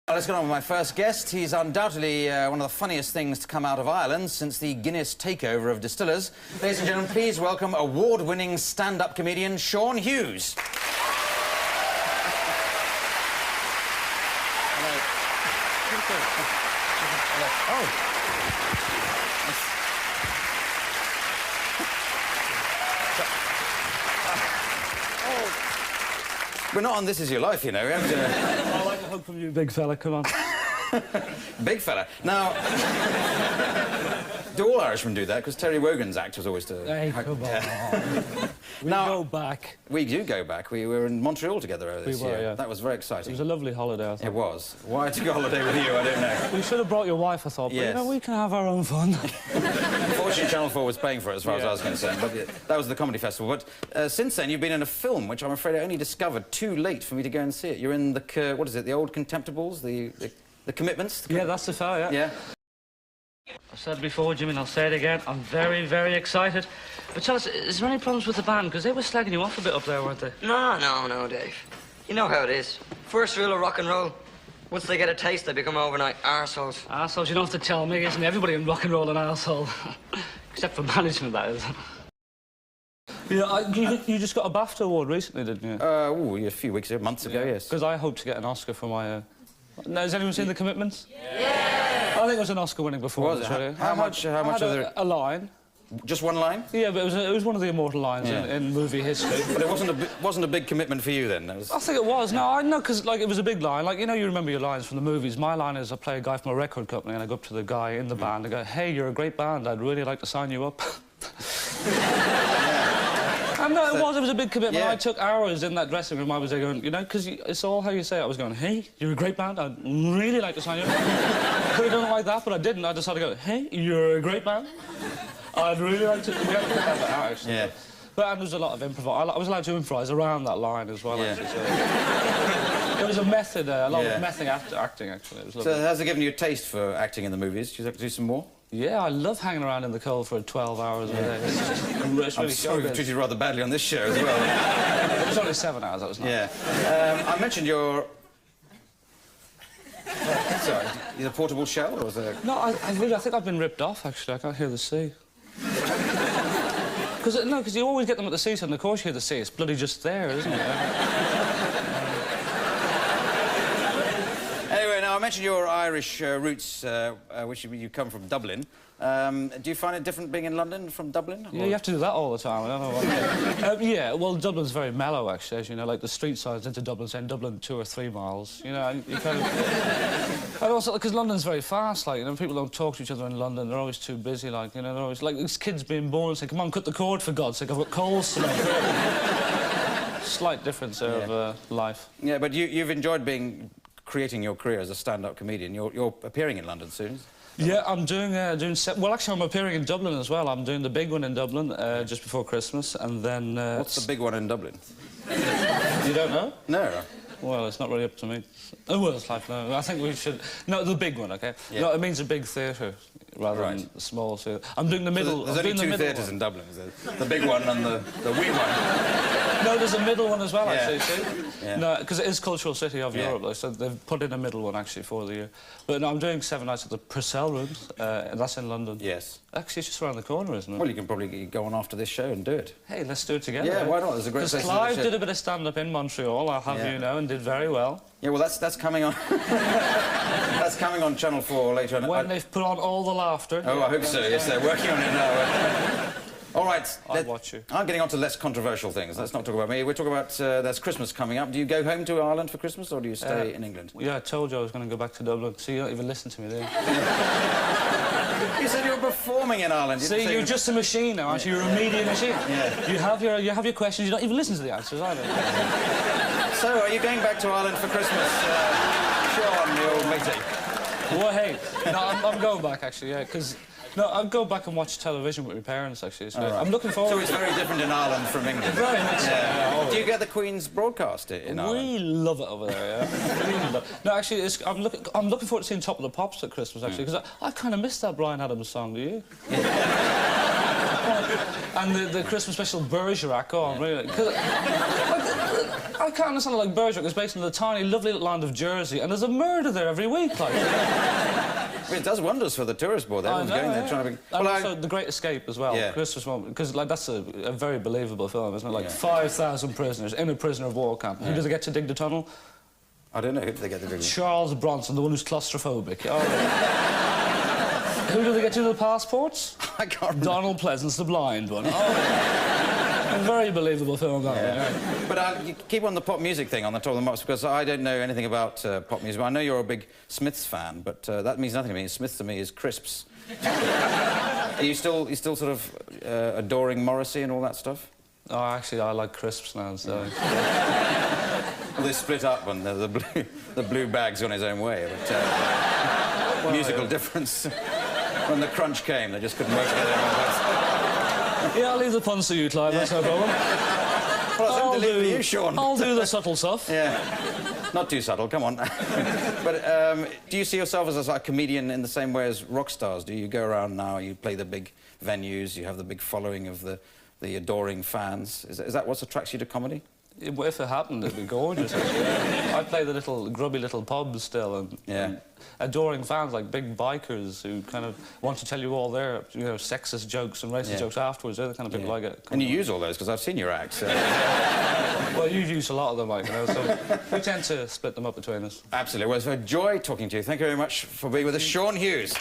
Let's get on with my first guest. He's undoubtedly one of the funniest things to come out of Ireland since the Guinness takeover of distillers. Ladies and gentlemen, please welcome award-winning stand-up comedian Sean Hughes. We're not on This Is Your Life, you know. We have to... I like a hug from you, big fella. Come on. Big fella. Now, do all Irishmen do that? Because Terry Wogan's act was always to... Hey, come on. We go back. We do go back. We were in Montreal together this year. Yeah. That was very exciting. It was a lovely holiday, I thought. It was. Why to go on holiday with you, I don't know. We should have brought your wife, I thought, but, yes. you know, we can have our own fun. Unfortunately, Channel 4 was paying for it, as far as I was concerned, but that was the comedy festival. But since then, you've been in a film, which I'm afraid I only discovered too late for me to go and see it. You're in the, what is it, the Old Contemptibles, the Commitments? Yeah, that's the fella, yeah. Yeah. I've said it before, Jimmy, and I'll say it again. I'm very, very excited. But tell us, is there any problems with the band? Because they were slagging you off a bit up there, weren't they? No, Dave. You know how it is. First rule of rock and roll. Once they get a taste, they become overnight arseholes. Arseholes, you don't have to tell me, isn't everybody in rock and roll an arsehole? Except for management, that is. Yeah, you just got a BAFTA award recently, didn't you? A few weeks ago, months ago, yes. Because I hope to get an Oscar for my... Now, has anyone seen The Commitments? Yeah! I think it was an Oscar-winning performance. Was it? How much of the... A line. Just one line? Yeah, but it was one of the immortal lines in movie history. But it wasn't a big commitment for you, then? I think it was. No, I know, because, like, it was a big line. Like, you know, you remember your lines from the movies. My line is, I play a guy from a record company, and I go up to the guy in the band and go, hey, you're a great band, I'd really like to sign you up. And no, it was a big commitment. Yeah. I took hours in that dressing room. I was there going, you know, because it's all how you say it. I was going, hey, you're a great band, I'd really like to sign you up. Could have done it like that, but I didn't. I decided to go, hey, you're a great band, I'd really like to... We had to have that out, actually. Yeah. But there was a lot of improv. I was allowed to improvise around that line as well, yeah. actually. So. There was a method, a lot of method acting, actually. It was lovely. So has it given you a taste for acting in the movies? Do you have to do some more? Yeah, I love hanging around in the cold for 12 hours a day. It's I'm sorry we've treated you rather badly on this show as well. It was only 7 hours, that was nice. Yeah. I mentioned your... Sorry, is it a portable shell, or was it... No, I think I've been ripped off, actually. I can't hear the sea. Because you always get them at the seaside, and of course you hear the sea. It's bloody just there, isn't it? Anyway, now, I mentioned your Irish roots, which you come from Dublin. Do you find it different being in London from Dublin? Yeah, you have to do that all the time. I don't know what... yeah, well, Dublin's very mellow, actually, as you know. Like, the street signs into Dublin saying Dublin 2 or 3 miles. You know, and you kind of... And also, because London's very fast, like, you know, people don't talk to each other in London. They're always too busy, like, you know, they're always... Like, these kids being born and saying, come on, cut the cord, for God's sake, I've got coals to make. Slight difference there of life. Yeah, but you've enjoyed creating your career as a stand-up comedian. You're appearing in London soon. Yeah, I'm doing well, actually, I'm appearing in Dublin as well. I'm doing the big one in Dublin just before Christmas, and then... What's the big one in Dublin? You don't know? No. Well, it's not really up to me. Oh, well, it's like, no, I think we should... No, the big one, OK? Yeah. No, it means a big theatre rather than a small theatre. I'm doing the middle... So there's only 2 theatres in Dublin, is there? The big one and the wee one. No, there's a middle one as well, actually, see? Yeah. No, because it is cultural city of Europe, though, so they've put in a middle one, actually, for the year. But no, I'm doing 7 nights at the Purcell Rooms, and that's in London. Yes. Actually, it's just around the corner, isn't it? Well, you can probably go on after this show and do it. Hey, let's do it together. Yeah, why not? There's a great place. Because Clive did a bit of stand-up in Montreal, I'll have you know, and did very well. Yeah, well, that's coming on... That's coming on Channel 4 later on. When they've put on all the laughter. Oh, I hope so. Yes, they're working on it now. All right. I'll watch you. I'm getting on to less controversial things. Let's not talk about me. We're talking about there's Christmas coming up. Do you go home to Ireland for Christmas, or do you stay in England? Yeah, I told you I was going to go back to Dublin. See, you don't even listen to me there. You said you were performing in Ireland. See, you're just a machine now, aren't you? You're a media machine. Yeah. You have your questions. You don't even listen to the answers either. So, are you going back to Ireland for Christmas, Sean, the old matey? Well, hey, no, I'm going back, actually, yeah, because... No, I'll go back and watch television with my parents, actually. So I'm looking forward... So it's very different in Ireland from England? Very much so. Yeah. Do you get the Queen's broadcast in Ireland? We love it over there, yeah. Really love it. No, actually, I'm looking forward to seeing Top of the Pops at Christmas, actually, because I kind of missed that Bryan Adams song, do you? And the Christmas special Bergerac, oh, really... I can't understand it. Like, Bergerac is based in the tiny, lovely little land of Jersey, and there's a murder there every week, like. I mean, it does wonders for the tourist board. Everyone's going there trying to be... And also The Great Escape as well, Yeah. Christopher's moment, because, like, that's a very believable film, isn't it? Like, 5,000 prisoners in a prisoner of war camp. Who does it get to dig the tunnel? I don't know. Who did they get the big... Charles Bronson, the one who's claustrophobic. Oh. Who do they get to the passports? I can't remember. Donald Pleasance, the blind one. Oh. A very believable film, that one. Yeah. But you keep on the pop music thing on the top of the box, because I don't know anything about pop music. I know you're a big Smiths fan, but that means nothing to me. Smiths to me is crisps. Are you still sort of adoring Morrissey and all that stuff? Oh, actually, I like crisps now, so... Well, they split up when the blue bag's on his own way, but well, musical difference. When the crunch came, they just couldn't work together. Yeah, I'll leave the puns to you, Clive, that's no problem. Well, I'll leave you, Sean. I'll do the subtle stuff. Yeah. Not too subtle, come on. But do you see yourself as a comedian in the same way as rock stars? Do you go around now, you play the big venues, you have the big following of the adoring fans? Is that what attracts you to comedy? If it happened, it'd be gorgeous. I play the grubby little pubs still, and adoring fans, like big bikers who kind of want to tell you all their, sexist jokes and racist jokes afterwards. They're the kind of people I get. And you use all those, because I've seen your acts. Well, you use a lot of them, like, so we tend to split them up between us. Absolutely. Well, it's a joy talking to you. Thank you very much for being with us, Sean Hughes.